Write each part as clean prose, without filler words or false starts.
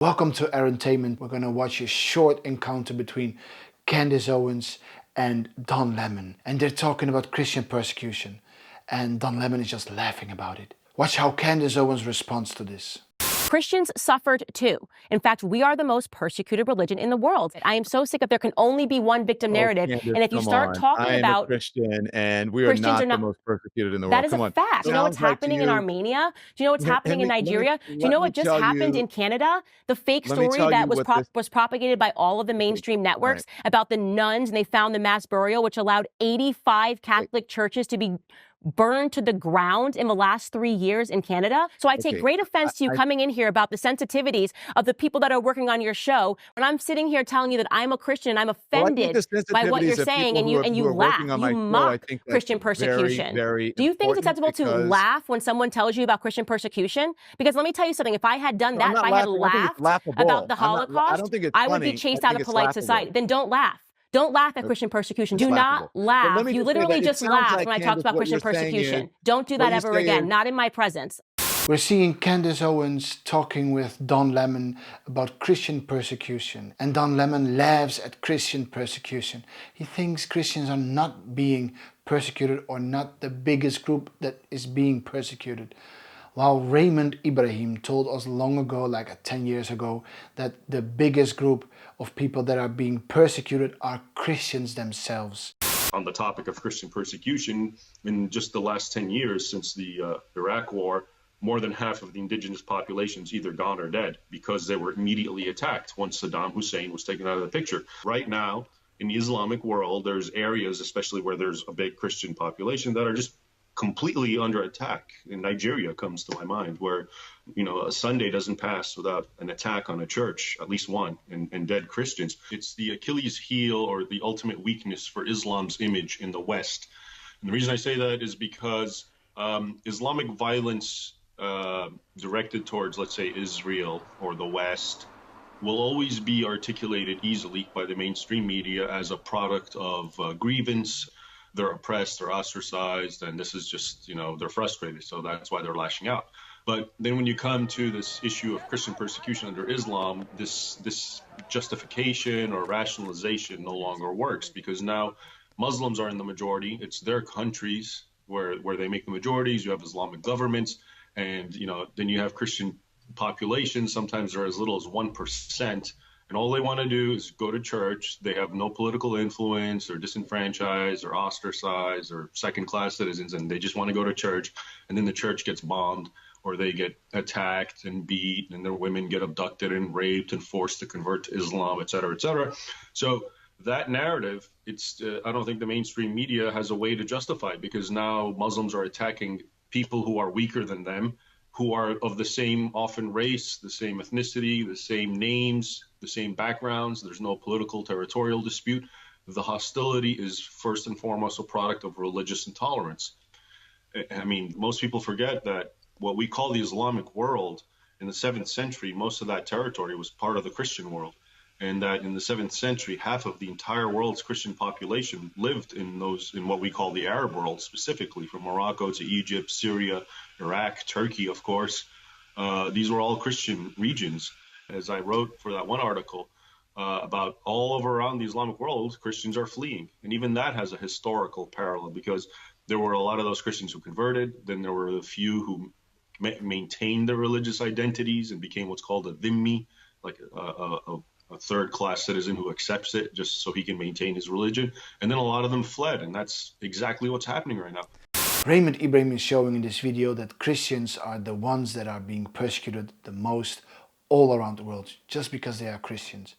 Welcome to Arentainment. We're going to watch a short encounter between Candace Owens and Don Lemon. And they're talking about Christian persecution. And Don Lemon is just laughing about it. Watch how Candace Owens responds to this. Christians suffered too. In fact, we are the most persecuted religion in the world. I am so sick of there can only be one victim narrative. Candace, And if you start talking about Christian, and we are Christians not the most persecuted in the world. That is a fact. Do you know what's happening in Armenia? Do you know what's happening in Nigeria? Do you know what just happened in Canada? The fake story that was propagated by all of the mainstream networks about the nuns, and they found the mass burial, which allowed 85 Catholic churches to be burned to the ground in the last 3 years in Canada. So I take great offense to you coming in here about the sensitivities of the people that are working on your show. When I'm sitting here telling you that I'm a Christian and I'm offended by what you're saying, and you laugh, you mock Christian persecution. Do you think it's acceptable to laugh when someone tells you about Christian persecution? Because let me tell you something, if I had done that, if I had laughed about the Holocaust, I would be chased out of polite society. Then don't laugh. Don't laugh at Christian persecution. Do not laugh. You literally just laughed when I talked about Christian persecution. Don't do that ever again. Not in my presence. We're seeing Candace Owens talking with Don Lemon about Christian persecution. And Don Lemon laughs at Christian persecution. He thinks Christians are not being persecuted or not the biggest group that is being persecuted. While Raymond Ibrahim told us long ago, like 10 years ago, that the biggest group of people that are being persecuted are Christians themselves. On the topic of Christian persecution, in just the last 10 years since the Iraq War, more than half of the indigenous population is either gone or dead because they were immediately attacked once Saddam Hussein was taken out of the picture. Right now, in the Islamic world, there's areas, especially where there's a big Christian population, that are just completely under attack. In Nigeria comes to my mind, where, you know, a Sunday doesn't pass without an attack on a church, at least one, and dead Christians. It's the Achilles heel or the ultimate weakness for Islam's image in the West. And the reason I say that is because Islamic violence directed towards, let's say, Israel or the West will always be articulated easily by the mainstream media as a product of grievance. They're oppressed, they're ostracized, and this is just, you know, they're frustrated, so that's why they're lashing out. But then when you come to this issue of Christian persecution under Islam, this justification or rationalization no longer works, because now Muslims are in the majority. It's their countries where they make the majorities. You have Islamic governments, and, you know, then you have Christian populations. Sometimes they're as little as 1%. And all they want to do is go to church. They have no political influence. They're disenfranchised or ostracized or second-class citizens, and they just want to go to church. And then the church gets bombed, or they get attacked and beat, and their women get abducted and raped and forced to convert to Islam, et cetera, et cetera. So that narrative, I don't think the mainstream media has a way to justify it, because now Muslims are attacking people who are weaker than them, who are of the same often race, the same ethnicity, the same names, the same backgrounds. There's no political territorial dispute. The hostility is first and foremost a product of religious intolerance. I mean, most people forget that what we call the Islamic world in the 7th century, most of that territory was part of the Christian world. And that in the 7th century, half of the entire world's Christian population lived in what we call the Arab world, specifically from Morocco to Egypt, Syria, Iraq, Turkey, of course. These were all Christian regions. As I wrote for that one article about all over around the Islamic world, Christians are fleeing. And even that has a historical parallel, because there were a lot of those Christians who converted. Then there were a few who maintained their religious identities and became what's called a dhimmi, like a third-class citizen who accepts it just so he can maintain his religion. And then a lot of them fled, and that's exactly what's happening right now. Raymond Ibrahim is showing in this video that Christians are the ones that are being persecuted the most all around the world, just because they are Christians.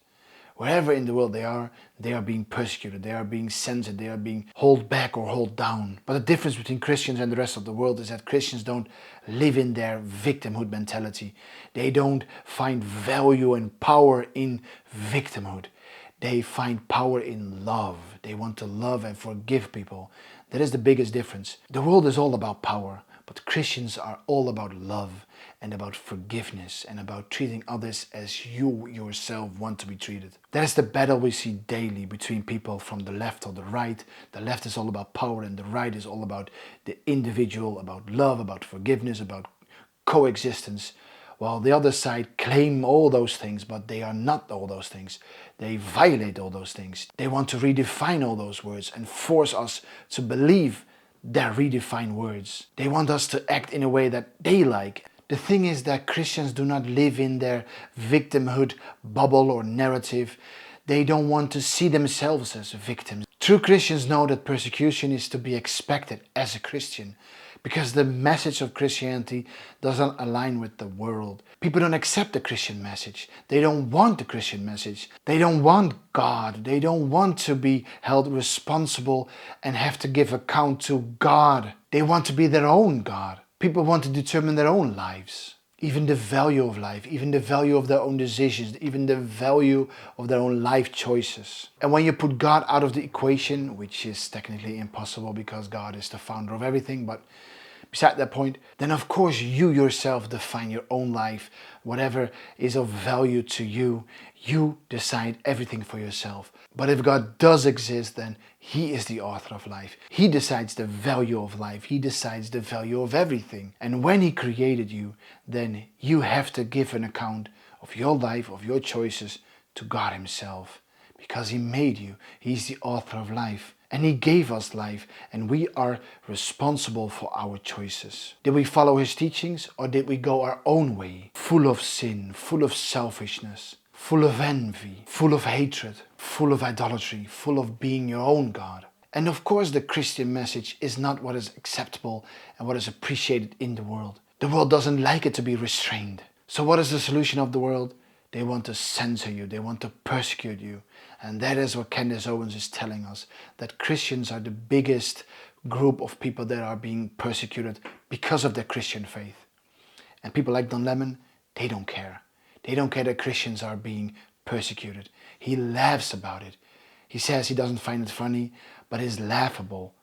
Wherever in the world they are being persecuted, they are being censored, they are being held back or held down. But the difference between Christians and the rest of the world is that Christians don't live in their victimhood mentality. They don't find value and power in victimhood. They find power in love. They want to love and forgive people. That is the biggest difference. The world is all about power, but Christians are all about love and about forgiveness and about treating others as you yourself want to be treated. That is the battle we see daily between people from the left or the right. The left is all about power and the right is all about the individual, about love, about forgiveness, about coexistence. while the other side claim all those things, but they are not all those things. They violate all those things. They want to redefine all those words and force us to believe their redefined words. They want us to act in a way that they like. The thing is that Christians do not live in their victimhood bubble or narrative. They don't want to see themselves as victims. True Christians know that persecution is to be expected as a Christian, because the message of Christianity doesn't align with the world. People don't accept the Christian message. They don't want the Christian message. They don't want God. They don't want to be held responsible and have to give account to God. They want to be their own God. People want to determine their own lives, even the value of life, even the value of their own decisions, even the value of their own life choices. And when you put God out of the equation, which is technically impossible because God is the founder of everything, but beside that point, then of course you yourself define your own life. Whatever is of value to you, you decide everything for yourself. But if God does exist, then He is the author of life. He decides the value of life. He decides the value of everything. And when He created you, then you have to give an account of your life, of your choices to God Himself. Because He made you. He's the author of life. And He gave us life, and we are responsible for our choices. Did we follow His teachings, or did we go our own way? Full of sin, full of selfishness, full of envy, full of hatred, full of idolatry, full of being your own God. And of course the Christian message is not what is acceptable and what is appreciated in the world. The world doesn't like it to be restrained. So what is the solution of the world? They want to censor you, they want to persecute you. And that is what Candace Owens is telling us, that Christians are the biggest group of people that are being persecuted because of their Christian faith. And people like Don Lemon, they don't care. They don't care that Christians are being persecuted. He laughs about it. He says he doesn't find it funny, but it's laughable.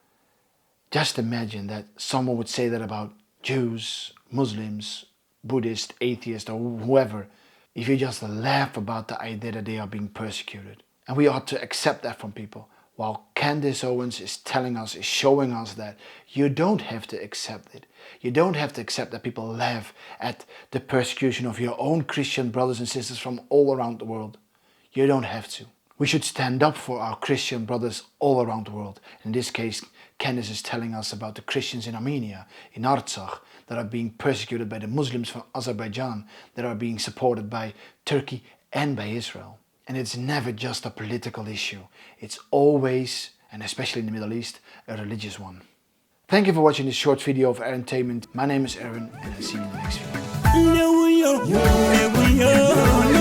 Just imagine that someone would say that about Jews, Muslims, Buddhists, atheists, or whoever. If you just laugh about the idea that they are being persecuted. And we ought to accept that from people. While Candace Owens is telling us, is showing us that you don't have to accept it. You don't have to accept that people laugh at the persecution of your own Christian brothers and sisters from all around the world. You don't have to. We should stand up for our Christian brothers all around the world. In this case, Candace is telling us about the Christians in Armenia, in Artsakh, that are being persecuted by the Muslims from Azerbaijan, that are being supported by Turkey and by Israel. And it's never just a political issue. It's always, and especially in the Middle East, a religious one. Thank you for watching this short video of Arentainment. My name is Aaron, and I'll see you in the next video.